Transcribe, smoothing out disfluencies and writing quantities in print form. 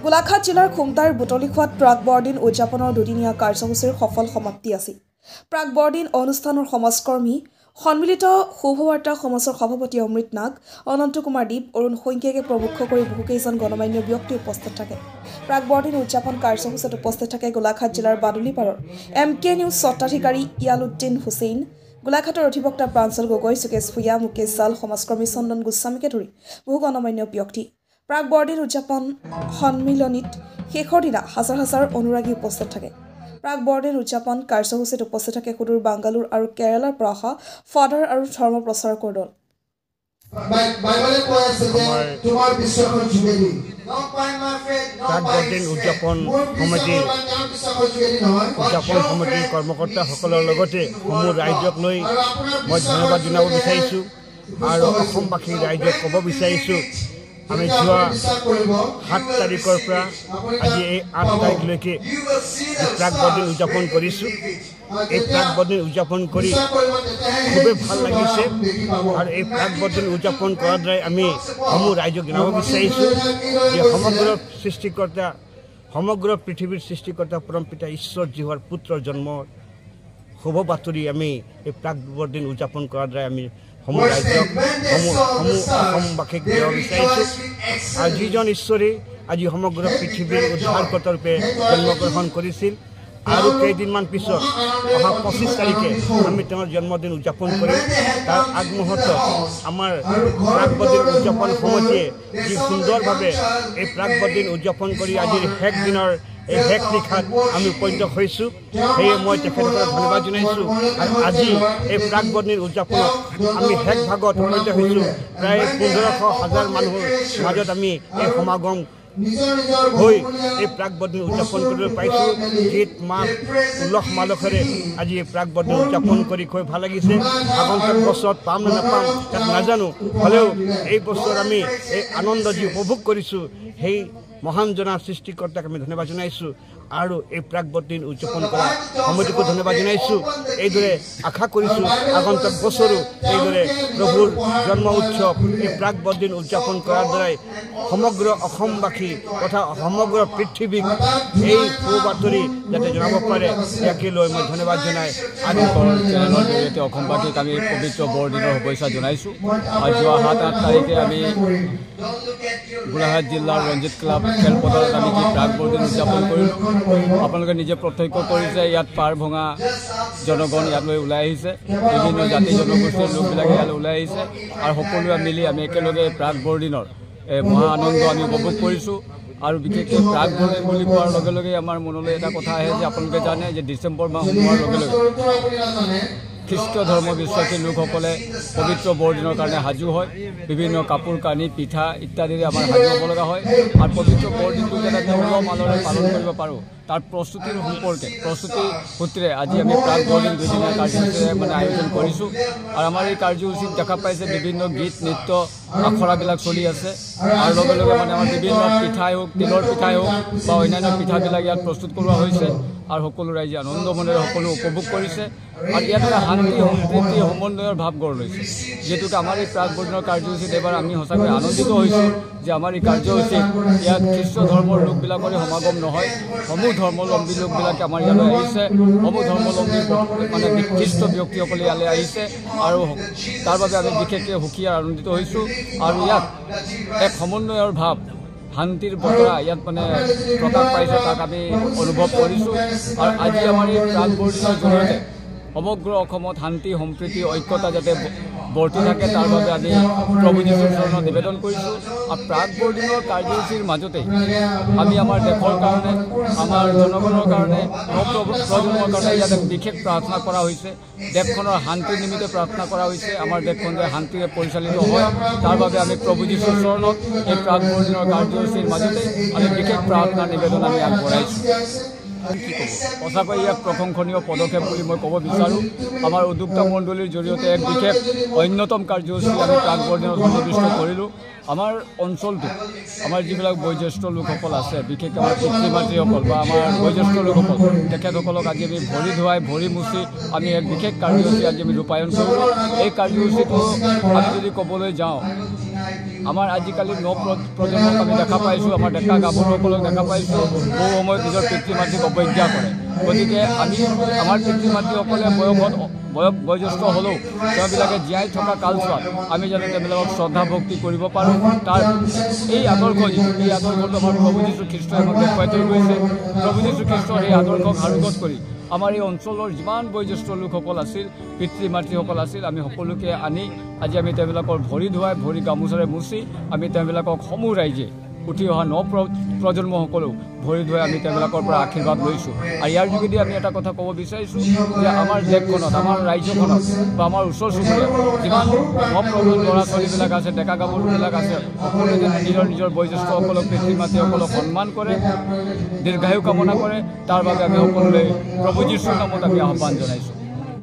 গোলাঘাট জিলাৰ খুমটাৰ বুটলিখোৱাত প্ৰাক বৰদিন উদযাপনৰ দুদিনীয়া কাৰ্যসূচীৰ সফল সমাপ্তি আছিল। প্ৰাক বৰদিন অনুষ্ঠানৰ সমাজকৰ্মী সন্মিলিত শুভবাৰ্তা সমাজৰ সভাপতি অমৃত নাগ, অনন্ত কুমাৰ দীপ, অৰুণ সংখ্যাকে প্ৰমুখ কৰি বহুকেইজন গণমান্য ব্যক্তি উপস্থিত থাকে। প্ৰাক বৰদিন উদযাপন কাৰ্যসূচীত উপস্থিত থাকে গোলাঘাট জিলাৰ বাদুলিপাৰৰ MK নিউজ স্বত্বাধিকাৰী ইয়ালুদ্দিন হুছেইন, গোলাঘাটৰ অধিবক্তা প্ৰাঞ্চল গগৈ, সুকেশ ভূঞা, মুকেশ জাল, সমাজকৰ্মী চন্দন গোস্বামীকে ধৰি বহু গণমান্য ব্যক্তি। প্ৰাক বৰদিন উদযাপন সন্মিলনীত শেষৰ দিনা হাজাৰ হাজাৰ অনুৰাগী উপস্থিত থাকে। প্ৰাক বৰদিন উদযাপন কাৰ্যসূচীত উপস্থিত থাকে সুদূৰ বাংগালোৰ আৰু কেৰালাৰ পৰা অহা ফাদাৰ আৰু ধৰ্ম প্ৰচাৰকৰ দল। প্ৰাক বৰদিন উদযাপন সমিতিৰ কৰ্মকৰ্তাসকলৰ লগতে সমূহ ৰাইজক লৈ মই ধন্যবাদ জনাব বিচাৰিছোঁ আৰু অসমবাসীৰ ৰাইজক ক'ব বিচাৰিছোঁ, আমি যোৱা 7 তাৰিখৰ পৰা আজি এই 8 তাৰিখলৈকে প্ৰাক বৰদিন উদযাপন কৰিছোঁ। এই প্ৰাক বৰদিন উদযাপন কৰি খুবেই ভাল লাগিছে আৰু এই প্ৰাক বৰদিন উদযাপন কৰাৰ দ্বাৰাই আমি সমূহ ৰাইজক জনাব বিচাৰিছোঁ যে সমগ্ৰ পৃথিৱীৰ সৃষ্টিকৰ্তা পৰমপিতা ঈশ্বৰ জীৱাৰ পুত্ৰৰ জন্মৰ শুভ বাতৰি আমি এই প্ৰাক বৰদিন উদযাপন কৰাৰ দ্বাৰাই আমি সমূহ ৰাজ্যক অসমবাসীক দিব বিচাৰিছোঁ। আৰু যিজন ঈশ্বৰে আজি সমগ্ৰ পৃথিৱীৰ উদ্ধাৰকৰ্তা ৰূপে জন্মগ্ৰহণ কৰিছিল আৰু কেইদিনমান পিছত অহা 25 তাৰিখে আমি তেওঁৰ জন্মদিন উদযাপন কৰিম। তাৰ আগমুহূৰ্তত আমাৰ প্ৰাক বৰদিন উদযাপন সমিতিয়ে যি সুন্দৰভাৱে এই প্ৰাক বৰদিন উদযাপন কৰি আজিৰ শেষ দিনৰ এই শেষ নিশাত আমি উপনীত হৈছোঁ। সেয়ে মই তেখেতসকলক ধন্যবাদ জনাইছোঁ। আৰু আজি এই প্ৰাক বৰদিন উদযাপনত আমি শেষ ভাগত উপনীত হৈছোঁ। প্ৰায় 1500 মানুহৰ মাজত আমি এই সমাগম হৈ এই প্ৰাক বৰদিন উদযাপন কৰিবলৈ পাইছোঁ। গীত মাত উল্লাস মালসেৰে আজি এই প্ৰাক বৰদিন উদযাপন কৰি খুব ভাল লাগিছে। আগন্তুক বছৰত পাম নে নাপাম তাক নাজানো, হ'লেও এই বছৰ আমি এই আনন্দ যি উপভোগ কৰিছোঁ সেই মহান জনাৰ সৃষ্টিকৰ্তাক আমি ধন্যবাদ জনাইছোঁ আৰু এই প্ৰাক বৰদিন উদযাপন কৰা সমিতিকো ধন্যবাদ জনাইছোঁ। এইদৰে আশা কৰিছোঁ আগন্তুক বছৰো এইদৰে প্ৰভুৰ জন্ম উৎসৱ এই প্ৰাক বৰদিন উদযাপন কৰাৰ দ্বাৰাই সমগ্ৰ অসমবাসী তথা সমগ্ৰ পৃথিৱীক এই সুবাতৰি যাতে জনাব পাৰে ইয়াকে লৈ মই ধন্যবাদ জনাই আদিকৰ চেনেলৰ জৰিয়তে অসমবাসীক আমি পবিত্ৰ বৰদিনৰ শুভেচ্ছা জনাইছোঁ। আৰু যোৱা 7-8 তাৰিখে আমি গোলাঘাট জিলাৰ ৰঞ্জিত ক্লাব খেলপথাৰত আমি যি প্ৰাক বৰদিন উদযাপন কৰিলোঁ। আপোনালোকে নিজে প্ৰত্যক্ষ কৰিছে, ইয়াত পাৰ ভঙা জনগণ ইয়ালৈ ওলাই আহিছে, বিভিন্ন জাতি জনগোষ্ঠীৰ লোকবিলাকে ইয়ালৈ ওলাই আহিছে আৰু সকলোৱে মিলি আমি একেলগে প্ৰাক বৰদিনৰ মহা আনন্দ আমি উপভোগ কৰিছোঁ। আৰু বিশেষকৈ প্ৰাক বৰদিন বুলি কোৱাৰ লগে লগে আমাৰ মনলৈ এটা কথা আহে যে আপোনালোকে জানে যে ডিচেম্বৰ মাহ সোমোৱাৰ লগে লগে খ্ৰীষ্ট ধৰ্ম বিশ্বাসী লোকসকলে পবিত্ৰ বৰদিনৰ কাৰণে সাজু হয়। বিভিন্ন কাপোৰ কানি পিঠা ইত্যাদিৰে আমাৰ সাজু হ'ব লগা হয়। আৰু পবিত্ৰ বৰদিনটো যাতে উলহ মালহেৰে পালন কৰিব পাৰোঁ তাৰ প্ৰস্তুতিৰ সূত্ৰে আজি আমি প্ৰাক বৰদিন দুদিনীয়া কাৰ্যসূচীৰে আয়োজন কৰিছোঁ। আৰু আমাৰ এই কাৰ্যসূচীত দেখা পাইছে বিভিন্ন গীত নৃত্য আখৰাবিলাক চলি আছে আৰু লগে লগে আমাৰ বিভিন্ন পিঠাই হওক, তিলৰ পিঠাই হওক বা অন্যান্য পিঠাবিলাক ইয়াত প্ৰস্তুত কৰোৱা হৈছে আৰু সকলো ৰাইজে আনন্দ মনেৰে সকলো উপভোগ কৰিছে। আৰু ইয়াত এটা শান্তি সম্প্ৰীতি সমন্বয়ৰ ভাৱ গঢ় লৈছে। যিহেতুকে আমাৰ এই প্ৰাক বৰদিনৰ কাৰ্যসূচীত এবাৰ আমি সঁচাকৈ আনন্দিত হৈছোঁ যে আমাৰ এই কাৰ্যসূচীত ইয়াত খ্ৰীষ্ট ধৰ্মৰ লোকবিলাকৰে সমাগম নহয়, সমূহ ধৰ্মাৱলম্বী লোকবিলাকে আমাৰ ইয়ালৈ আহিছে, সমূহ ধৰ্মাৱলম্বী খ্ৰীষ্ট ব্যক্তিসকলে ইয়ালৈ আহিছে আৰু তাৰ বাবে আমি বিশেষকৈ সুখী আৰু আনন্দিত হৈছোঁ। আৰু ইয়াত এক সমন্বয়ৰ ভাৱ শান্তিৰ বতৰা ইয়াত প্ৰকাশ পাইছে, তাক আমি অনুভৱ কৰিছোঁ। আৰু আজি আমাৰ এই প্ৰাক বৰদিনৰ জৰিয়তে সমগ্ৰ অসমত শান্তি সম্প্ৰীতি ঐক্যতা যাতে বৰ্তি থাকে তাৰ বাবে আমি প্ৰভু যীশুৰ চৰণত নিবেদন কৰিছোঁ। আৰু প্ৰাক বৰদিনৰ কাৰ্যসূচীৰ মাজতেই আমি আমাৰ দেশৰ কাৰণে, আমাৰ জনগণৰ কাৰণে, নৱপ্ৰজন্মৰ কাৰণে ইয়াত বিশেষ প্ৰাৰ্থনা কৰা হৈছে। দেশখনৰ শান্তিৰ নিমিত্তে প্ৰাৰ্থনা কৰা হৈছে। আমাৰ দেশখন যে শান্তিৰে পৰিচালিত হয় তাৰ বাবে আমি প্ৰভু যীশুৰ চৰণত এই প্ৰাক বৰদিনৰ কাৰ্যসূচীৰ মাজতেই আমি বিশেষ প্ৰাৰ্থনা নিবেদন আমি আগবঢ়াইছোঁ। কি ক'ব, সঁচাকৈ ইয়াক প্ৰশংসনীয় পদক্ষেপ বুলি মই ক'ব বিচাৰোঁ। আমাৰ উদ্যোক্তা মণ্ডলীৰ জৰিয়তে এক বিশেষ অন্যতম কাৰ্যসূচী আমি প্ৰাক বৰদিনত সন্নিৱিষ্ট কৰিলোঁ। আমাৰ অঞ্চলটোত আমাৰ যিবিলাক বয়োজ্যেষ্ঠ লোকসকল আছে, বিশেষকৈ আমাৰ পিতৃ মাতৃসকল বা আমাৰ বয়োজ্যেষ্ঠ লোকসকল, তেখেতসকলক আজি আমি ভৰি ধুৱাই ভৰি মুচি আমি এক বিশেষ কাৰ্যসূচী আজি আমি ৰূপায়ণ কৰিলোঁ। এই কাৰ্যসূচীটো আমি যদি ক'বলৈ যাওঁ আমাৰ আজিকালি প্ৰজন্মক আমি দেখা পাইছোঁ, আমাৰ ডেকা গাভৰুসকলক দেখা পাইছোঁ বহু সময়ত নিজৰ পিতৃ মাতৃক অৱজ্ঞা কৰে। গতিকে আমি আমাৰ পিতৃ মাতৃসকলে বয়োজ্যেষ্ঠ হ'লেও তেওঁবিলাকে জীয়াই থকা কালছোৱাত আমি যাতে তেওঁবিলাকক শ্ৰদ্ধা ভক্তি কৰিব পাৰোঁ, তাৰ এই আদৰ্শ এই আদৰ্শটো আমাৰ প্ৰভু যীশু খ্ৰীষ্টই আমাক দেখুৱাই থৈ গৈছে। প্ৰভু যীশু খ্ৰীষ্টৰ এই আদৰ্শক সাৰোগত কৰি আমাৰ এই অঞ্চলৰ যিমান বয়োজ্যেষ্ঠ লোকসকল আছিল, পিতৃ মাতৃসকল আছিল, আমি সকলোকে আনি আজি আমি তেওঁবিলাকৰ ভৰি ধুৱাই ভৰি গামোচাৰে মুচি আমি তেওঁবিলাকক সমূহ ৰাইজে উঠি অহা প্ৰজন্মসকলেও ভৰি ধুৱাই আমি তেওঁবিলাকৰ পৰা আশীৰ্বাদ লৈছোঁ। আৰু ইয়াৰ যোগেদি আমি এটা কথা ক'ব বিচাৰিছোঁ যে আমাৰ দেশখনত, আমাৰ ৰাজ্যখনত বা আমাৰ ওচৰ চুবুৰীয়াত যিমান নৱপ্ৰজন্ম ল'ৰা ছোৱালীবিলাক আছে, ডেকা গাভৰুবিলাক আছে, সকলোৱে যেন নিজৰ বয়োজ্যেষ্ঠসকলক পিতৃ মাতৃসকলক সন্মান কৰে, দীৰ্ঘায়ু কামনা কৰে, তাৰ বাবে আমি সকলোৱে প্ৰভু যীশুৰ নামত আমি আহ্বান জনাইছোঁ।